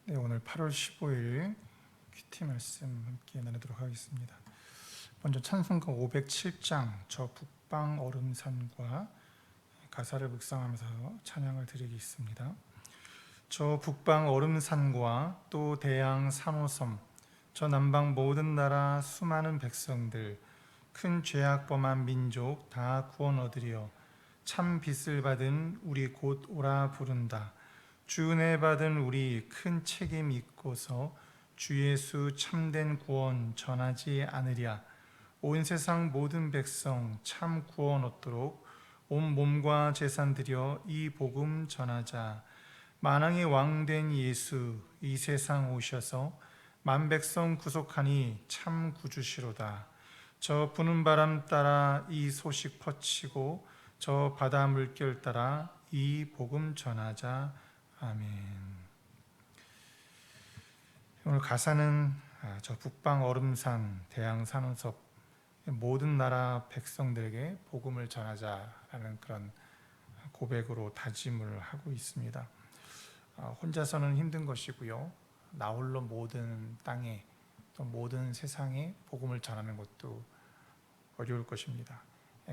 네, 오늘 8월 15일 큐티 말씀 함께 나누도록 하겠습니다. 먼저 찬송가 507장 저 북방 얼음산과 가사를 묵상하면서 찬양을 드리겠습니다. 저 북방 얼음산과 또 대양 산호섬 저 남방 모든 나라 수많은 백성들 큰 죄악 범한 민족 다 구원 얻으려 참 빚을 받은 우리 곧 오라 부른다. 주 은혜 받은 우리 큰 책임 잊고서 주 예수 참된 구원 전하지 않으랴. 온 세상 모든 백성 참 구원 얻도록 온 몸과 재산 들여 이 복음 전하자. 만왕의 왕 된 예수 이 세상 오셔서 만 백성 구속하니 참 구주시로다. 저 부는 바람 따라 이 소식 퍼치고 저 바다 물결 따라 이 복음 전하자. 아멘. 오늘 가사는 저 북방 얼음산 대양 산호섭 모든 나라 백성들에게 복음을 전하자라는 그런 고백으로 다짐을 하고 있습니다. 혼자서는 힘든 것이고요. 나 홀로 모든 땅에 또 모든 세상에 복음을 전하는 것도 어려울 것입니다.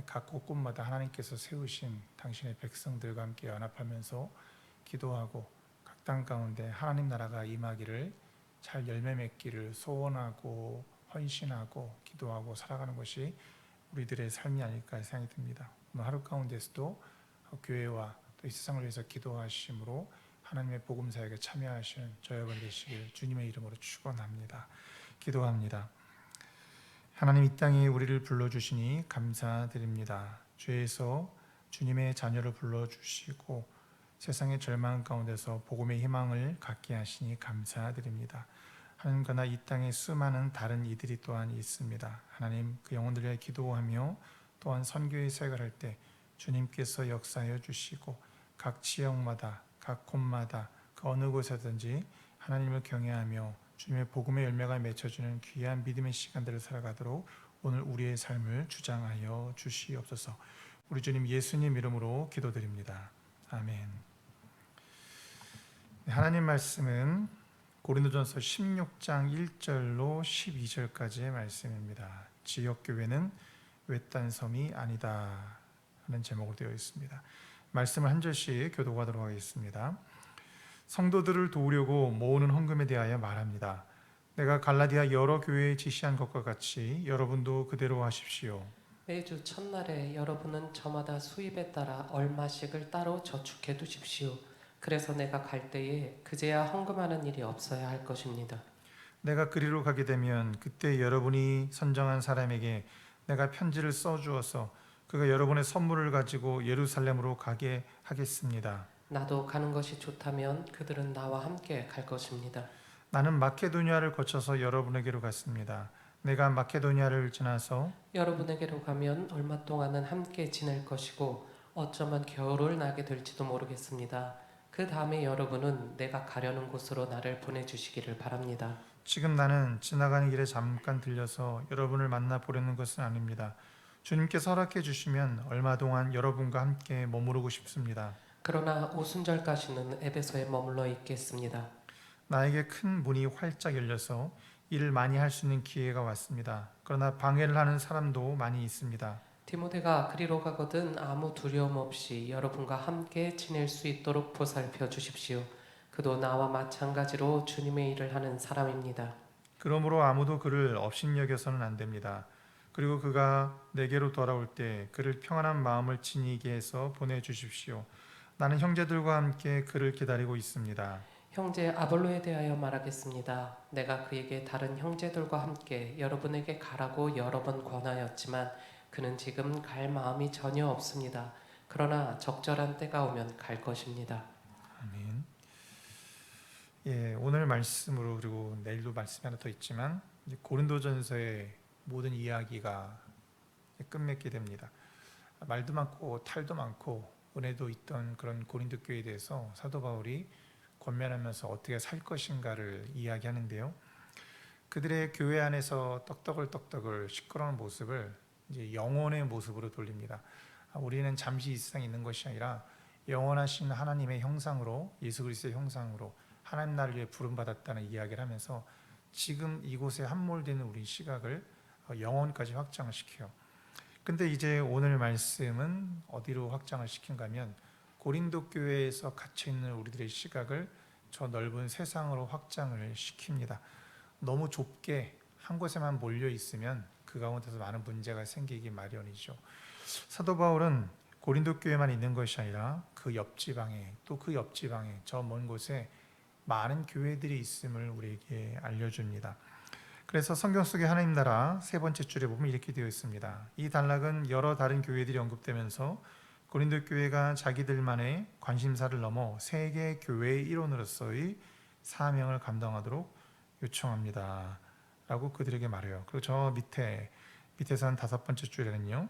각 곳곳마다 하나님께서 세우신 당신의 백성들과 함께 연합하면서 기도하고 각 땅 가운데 하나님 나라가 임하기를 잘 열매 맺기를 소원하고 헌신하고 기도하고 살아가는 것이 우리들의 삶이 아닐까 생각이 듭니다. 오늘 하루 가운데서도 교회와 또 이 세상을 위해서 기도하심으로 하나님의 복음 사역에 참여하시는 저 여러분 되시길 주님의 이름으로 축원합니다. 기도합니다. 하나님 이 땅에 우리를 불러주시니 감사드립니다. 죄에서 주님의 자녀를 불러주시고 세상의 절망 가운데서 복음의 희망을 갖게 하시니 감사드립니다. 하나님 그러나 이 땅에 수많은 다른 이들이 또한 있습니다. 하나님 그 영혼들을 위해 기도하며 또한 선교의 사역을 할 때 주님께서 역사하여 주시고 각 지역마다 각 곳마다 그 어느 곳에든지 하나님을 경외하며 주님의 복음의 열매가 맺혀지는 귀한 믿음의 시간들을 살아가도록 오늘 우리의 삶을 주장하여 주시옵소서. 우리 주님 예수님 이름으로 기도드립니다. 아멘. 하나님 말씀은 고린도전서 16장 1절로 12절까지의 말씀입니다. 지역교회는 외딴 섬이 아니다 하는 제목으로 되어 있습니다. 말씀을 한 절씩 교독하도록 하겠습니다. 성도들을 도우려고 모으는 헌금에 대하여 말합니다. 내가 갈라디아 여러 교회에 지시한 것과 같이 여러분도 그대로 하십시오. 매주 첫날에 여러분은 저마다 수입에 따라 얼마씩을 따로 저축해 두십시오. 그래서 내가 갈 때에 그제야 헌금하는 일이 없어야 할 것입니다. 내가 그리로 가게 되면 그때 여러분이 선정한 사람에게 내가 편지를 써주어서 그가 여러분의 선물을 가지고 예루살렘으로 가게 하겠습니다. 나도 가는 것이 좋다면 그들은 나와 함께 갈 것입니다. 나는 마케도니아를 거쳐서 여러분에게로 갔습니다. 내가 마케도니아를 지나서 여러분에게로 가면 얼마 동안은 함께 지낼 것이고 어쩌면 겨울을 나게 될지도 모르겠습니다. 그 다음에 여러분은 내가 가려는 곳으로 나를 보내주시기를 바랍니다. 지금 나는 지나가는 길에 잠깐 들려서 여러분을 만나 보려는 것은 아닙니다. 주님께서 허락해 주시면 얼마 동안 여러분과 함께 머무르고 싶습니다. 그러나 오순절까지는 에베소에 머물러 있겠습니다. 나에게 큰 문이 활짝 열려서 일을 많이 할 수 있는 기회가 왔습니다. 그러나 방해를 하는 사람도 많이 있습니다. 디모데가 그리로 가거든 아무 두려움 없이 여러분과 함께 지낼 수 있도록 보살펴 주십시오. 그도 나와 마찬가지로 주님의 일을 하는 사람입니다. 그러므로 아무도 그를 업신여겨서는 안 됩니다. 그리고 그가 내게로 돌아올 때 그를 평안한 마음을 지니게 해서 보내주십시오. 나는 형제들과 함께 그를 기다리고 있습니다. 형제 아볼로에 대하여 말하겠습니다. 내가 그에게 다른 형제들과 함께 여러분에게 가라고 여러 번 권하였지만 그는 지금 갈 마음이 전혀 없습니다. 그러나 적절한 때가 오면 갈 것입니다. 아멘. 예, 오늘 말씀으로 그리고 내일도 말씀이 하나 더 있지만 이제 고린도전서의 모든 이야기가 끝맺게 됩니다. 말도 많고 탈도 많고 은혜도 있던 그런 고린도 교회에 대해서 사도 바울이 권면하면서 어떻게 살 것인가를 이야기하는데요. 그들의 교회 안에서 떡떡을 시끄러운 모습을 이제 영혼의 모습으로 돌립니다. 우리는 잠시 이 세상에 있는 것이 아니라 영원하신 하나님의 형상으로 예수 그리스도의 형상으로 하나님 나라를 위해 부름받았다는 이야기를 하면서 지금 이곳에 함몰되는 우리 시각을 영혼까지 확장을 시켜요. 근데 이제 오늘 말씀은 어디로 확장을 시킨가 하면 고린도 교회에서 갇혀 있는 우리들의 시각을 저 넓은 세상으로 확장을 시킵니다. 너무 좁게 한 곳에만 몰려 있으면 그 가운데서 많은 문제가 생기기 마련이죠. 사도 바울은 고린도 교회만 있는 것이 아니라 그 옆지방에 또 그 옆지방에 저 먼 곳에 많은 교회들이 있음을 우리에게 알려줍니다. 그래서 성경 속의 하나님 나라 세 번째 줄에 보면 이렇게 되어 있습니다. 이 단락은 여러 다른 교회들이 언급되면서 고린도 교회가 자기들만의 관심사를 넘어 세계 교회의 일원으로서의 사명을 감당하도록 요청합니다. 라고 그들에게 말해요. 그리고 저 밑에서 한 다섯 번째 줄에는요.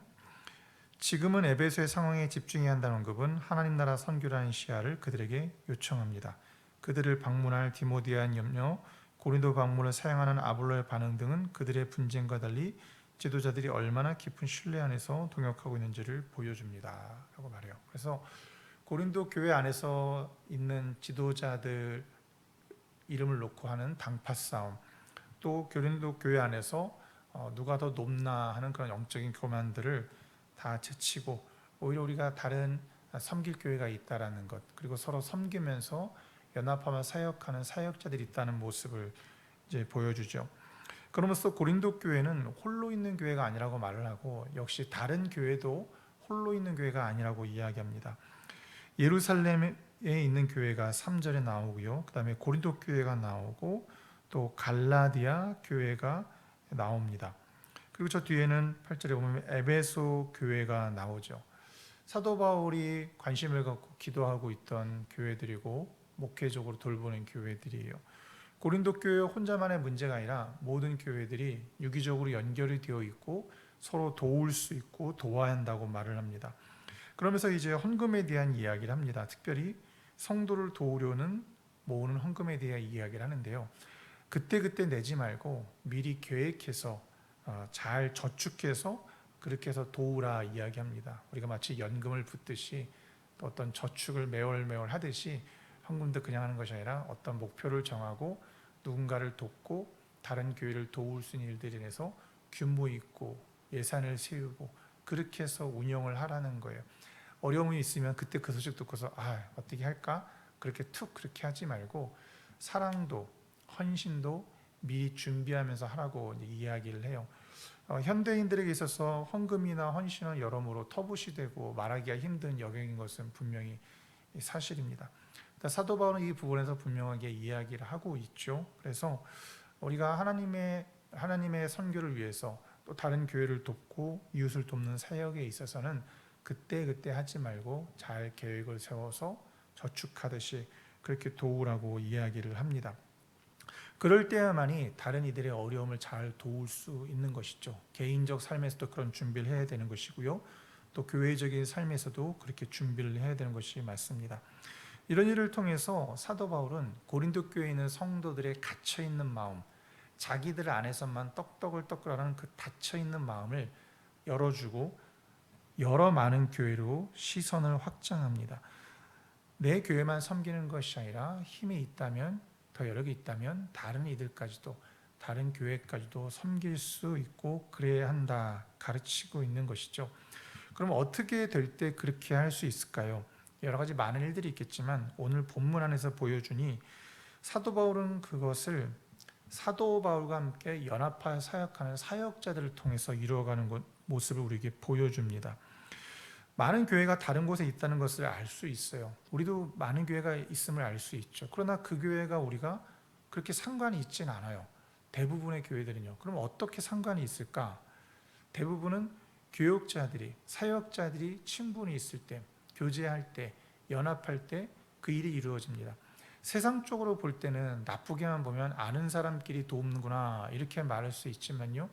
지금은 에베소의 상황에 집중해야 한다는 언급은 하나님 나라 선교라는 시야를 그들에게 요청합니다. 그들을 방문할 디모데한 염려, 고린도 방문을 사용하는 아볼로의 반응 등은 그들의 분쟁과 달리 지도자들이 얼마나 깊은 신뢰 안에서 동역하고 있는지를 보여줍니다. 라고 말해요. 그래서 고린도 교회 안에서 있는 지도자들 이름을 놓고 하는 당파 싸움, 또 고린도 교회 안에서 누가 더 높나 하는 그런 영적인 교만들을 다 제치고 오히려 우리가 다른 섬길 교회가 있다라는 것, 그리고 서로 섬기면서 연합하며 사역하는 사역자들이 있다는 모습을 이제 보여주죠. 그러면서 고린도 교회는 홀로 있는 교회가 아니라고 말을 하고 역시 다른 교회도 홀로 있는 교회가 아니라고 이야기합니다. 예루살렘에 있는 교회가 3절에 나오고요. 그 다음에 고린도 교회가 나오고 또 갈라디아 교회가 나옵니다. 그리고 저 뒤에는 8절에 보면 에베소 교회가 나오죠. 사도 바울이 관심을 갖고 기도하고 있던 교회들이고 목회적으로 돌보는 교회들이에요. 고린도 교회 혼자만의 문제가 아니라 모든 교회들이 유기적으로 연결이 되어 있고 서로 도울 수 있고 도와야 한다고 말을 합니다. 그러면서 이제 헌금에 대한 이야기를 합니다. 특별히 성도를 도우려는 모으는 헌금에 대한 이야기를 하는데요. 그때그때 내지 말고 미리 계획해서 잘 저축해서 그렇게 해서 도우라 이야기합니다. 우리가 마치 연금을 붓듯이 또 어떤 저축을 매월 하듯이 헌금도 그냥 하는 것이 아니라 어떤 목표를 정하고 누군가를 돕고 다른 교회를 도울 수 있는 일들에 대해서 규모 있고 예산을 세우고 그렇게 해서 운영을 하라는 거예요. 어려움이 있으면 그때 그 소식 듣고서 어떻게 할까? 그렇게 그렇게 하지 말고 사랑도 헌신도 미리 준비하면서 하라고 이야기를 해요. 현대인들에게 있어서 헌금이나 헌신은 여러모로 터부시 되고 말하기가 힘든 영역인 것은 분명히 사실입니다. 사도 바울은 이 부분에서 분명하게 이야기를 하고 있죠. 그래서 우리가 하나님의 선교를 위해서 또 다른 교회를 돕고 이웃을 돕는 사역에 있어서는 그때 하지 말고 잘 계획을 세워서 저축하듯이 그렇게 도우라고 이야기를 합니다. 그럴 때야만이 다른 이들의 어려움을 잘 도울 수 있는 것이죠. 개인적 삶에서도 그런 준비를 해야 되는 것이고요. 또 교회적인 삶에서도 그렇게 준비를 해야 되는 것이 맞습니다. 이런 일을 통해서 사도 바울은 고린도 교회에 있는 성도들의 갇혀있는 마음, 자기들 안에서만 떡떡을떡하는 그 닫혀있는 마음을 열어주고 여러 많은 교회로 시선을 확장합니다. 내 교회만 섬기는 것이 아니라 힘이 있다면 더 여러 개 있다면 다른 이들까지도 다른 교회까지도 섬길 수 있고 그래야 한다 가르치고 있는 것이죠. 그럼 어떻게 될 때 그렇게 할 수 있을까요? 여러 가지 많은 일들이 있겠지만 오늘 본문 안에서 보여주니 사도 바울은 그것을 사도 바울과 함께 연합하여 사역하는 사역자들을 통해서 이루어가는 모습을 우리에게 보여줍니다. 많은 교회가 다른 곳에 있다는 것을 알 수 있어요. 우리도 많은 교회가 있음을 알 수 있죠. 그러나 그 교회가 우리가 그렇게 상관이 있진 않아요. 대부분의 교회들은요. 그럼 어떻게 상관이 있을까? 대부분은 교역자들이, 사역자들이 친분이 있을 때, 교제할 때, 연합할 때 그 일이 이루어집니다. 세상적으로 볼 때는 나쁘게만 보면 아는 사람끼리 돕는구나 이렇게 말할 수 있지만요.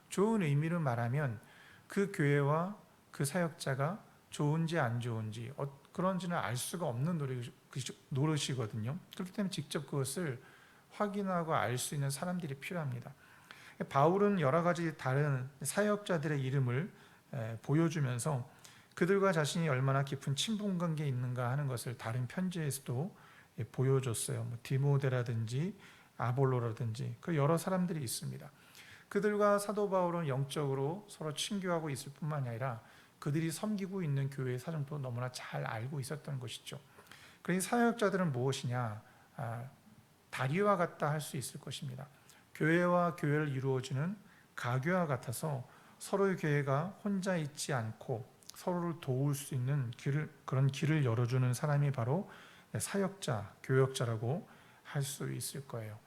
좋은 의미로 말하면 그 교회와 그 사역자가 좋은지 안 좋은지 그런지는 알 수가 없는 노릇이거든요. 그렇기 때문에 직접 그것을 확인하고 알 수 있는 사람들이 필요합니다. 바울은 여러 가지 다른 사역자들의 이름을 보여주면서 그들과 자신이 얼마나 깊은 친분 관계에 있는가 하는 것을 다른 편지에서도 보여줬어요. 뭐 디모데라든지 아볼로라든지 그 여러 사람들이 있습니다. 그들과 사도 바울은 영적으로 서로 친교하고 있을 뿐만이 아니라 그들이 섬기고 있는 교회의 사정도 너무나 잘 알고 있었던 것이죠. 그러니 사역자들은 무엇이냐? 다리와 같다 할 수 있을 것입니다. 교회와 교회를 이루어주는 가교와 같아서 서로의 교회가 혼자 있지 않고 서로를 도울 수 있는 그런 길을 열어주는 사람이 바로 사역자, 교역자라고 할 수 있을 거예요.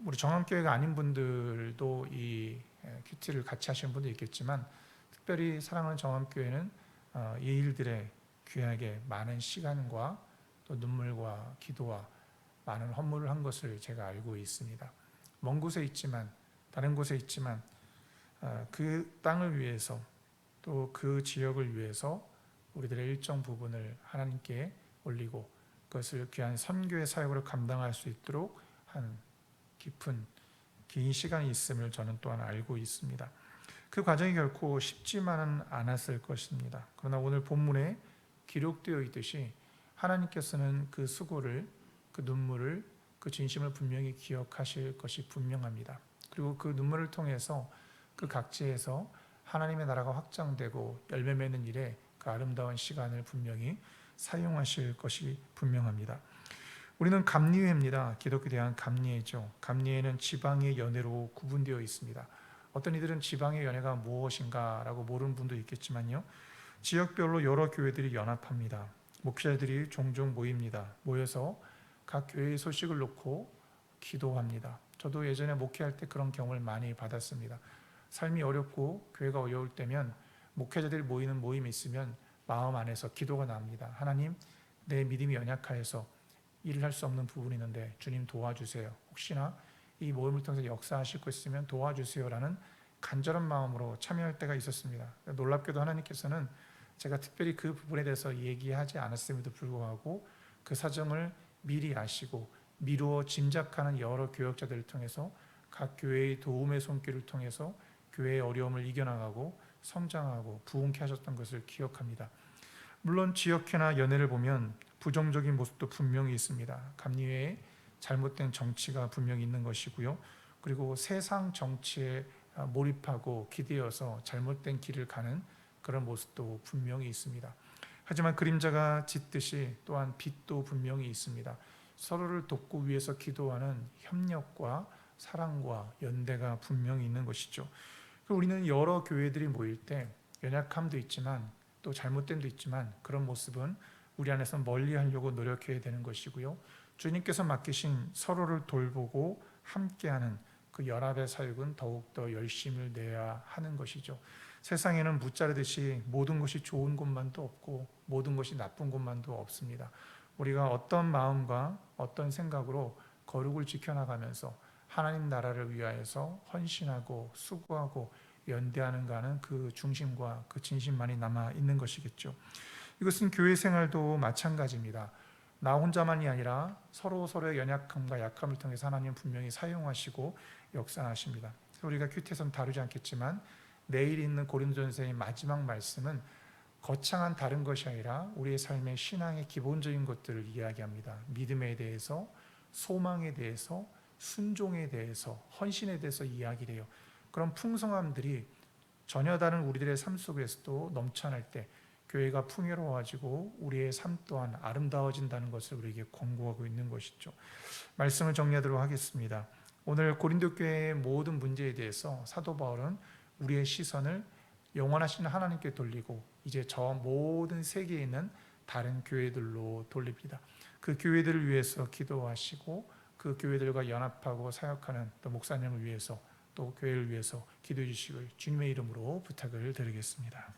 우리 정함교회가 아닌 분들도 이 큐티를 같이 하시는 분도 있겠지만 특별히 사랑하는 정함교회는 이 일들에 귀하게 많은 시간과 또 눈물과 기도와 많은 헌물을 한 것을 제가 알고 있습니다. 먼 곳에 있지만 다른 곳에 있지만 그 땅을 위해서 또 그 지역을 위해서 우리들의 일정 부분을 하나님께 올리고 그것을 귀한 선교의 사역으로 감당할 수 있도록 한 긴 시간이 있음을 저는 또한 알고 있습니다. 그 과정이 결코 쉽지만은 않았을 것입니다. 그러나 오늘 본문에 기록되어 있듯이 하나님께서는 그 수고를, 그 눈물을, 그 진심을 분명히 기억하실 것이 분명합니다. 그리고 그 눈물을 통해서 그 각지에서 하나님의 나라가 확장되고 열매 맺는 일에 그 아름다운 시간을 분명히 사용하실 것이 분명합니다. 우리는 감리회입니다. 기독교에 대한 감리회죠. 감리회는 지방의 연회로 구분되어 있습니다. 어떤 이들은 지방의 연회가 무엇인가라고 모르는 분도 있겠지만요. 지역별로 여러 교회들이 연합합니다. 목사들이 종종 모입니다. 모여서 각 교회의 소식을 놓고 기도합니다. 저도 예전에 목회할 때 그런 경험을 많이 받았습니다. 삶이 어렵고 교회가 어려울 때면 목회자들이 모이는 모임이 있으면 마음 안에서 기도가 납니다. 하나님, 내 믿음이 연약하여서 일을 할 수 없는 부분이 있는데 주님 도와주세요. 혹시나 이 모임을 통해서 역사하실 것 있으면 도와주세요라는 간절한 마음으로 참여할 때가 있었습니다. 놀랍게도 하나님께서는 제가 특별히 그 부분에 대해서 얘기하지 않았음에도 불구하고 그 사정을 미리 아시고 미루어 짐작하는 여러 교역자들을 통해서 각 교회의 도움의 손길을 통해서 교회의 어려움을 이겨나가고 성장하고 부흥케 하셨던 것을 기억합니다. 물론 지역회나 연회를 보면 부정적인 모습도 분명히 있습니다. 감리회에 잘못된 정치가 분명히 있는 것이고요. 그리고 세상 정치에 몰입하고 기대어서 잘못된 길을 가는 그런 모습도 분명히 있습니다. 하지만 그림자가 짙듯이 또한 빛도 분명히 있습니다. 서로를 돕고 위해서 기도하는 협력과 사랑과 연대가 분명히 있는 것이죠. 우리는 여러 교회들이 모일 때 연약함도 있지만 또 잘못됨도 있지만 그런 모습은 우리 안에서 멀리하려고 노력해야 되는 것이고요. 주님께서 맡기신 서로를 돌보고 함께하는 그 연합의 사역은 더욱더 열심을 내야 하는 것이죠. 세상에는 무자르듯이 모든 것이 좋은 곳만도 없고 모든 것이 나쁜 곳만도 없습니다. 우리가 어떤 마음과 어떤 생각으로 거룩을 지켜나가면서 하나님 나라를 위하여서 헌신하고 수고하고 연대하는가는 그 중심과 그 진심만이 남아 있는 것이겠죠. 이것은 교회 생활도 마찬가지입니다. 나 혼자만이 아니라 서로의 연약함과 약함을 통해서 하나님 분명히 사용하시고 역사하십니다. 우리가 큐티에서는 다루지 않겠지만 내일 있는 고린도전서의 마지막 말씀은 거창한 다른 것이 아니라 우리의 삶의 신앙의 기본적인 것들을 이야기합니다. 믿음에 대해서, 소망에 대해서, 순종에 대해서, 헌신에 대해서 이야기를 해요. 그런 풍성함들이 전혀 다른 우리들의 삶 속에서도 넘쳐날 때 교회가 풍요로워지고 우리의 삶 또한 아름다워진다는 것을 우리에게 권고하고 있는 것이죠. 말씀을 정리하도록 하겠습니다. 오늘 고린도 교회의 모든 문제에 대해서 사도 바울은 우리의 시선을 영원하신 하나님께 돌리고 이제 저 모든 세계에 있는 다른 교회들로 돌립니다. 그 교회들을 위해서 기도하시고 그 교회들과 연합하고 사역하는 또 목사님을 위해서 또 교회를 위해서 기도해 주시길 주님의 이름으로 부탁을 드리겠습니다.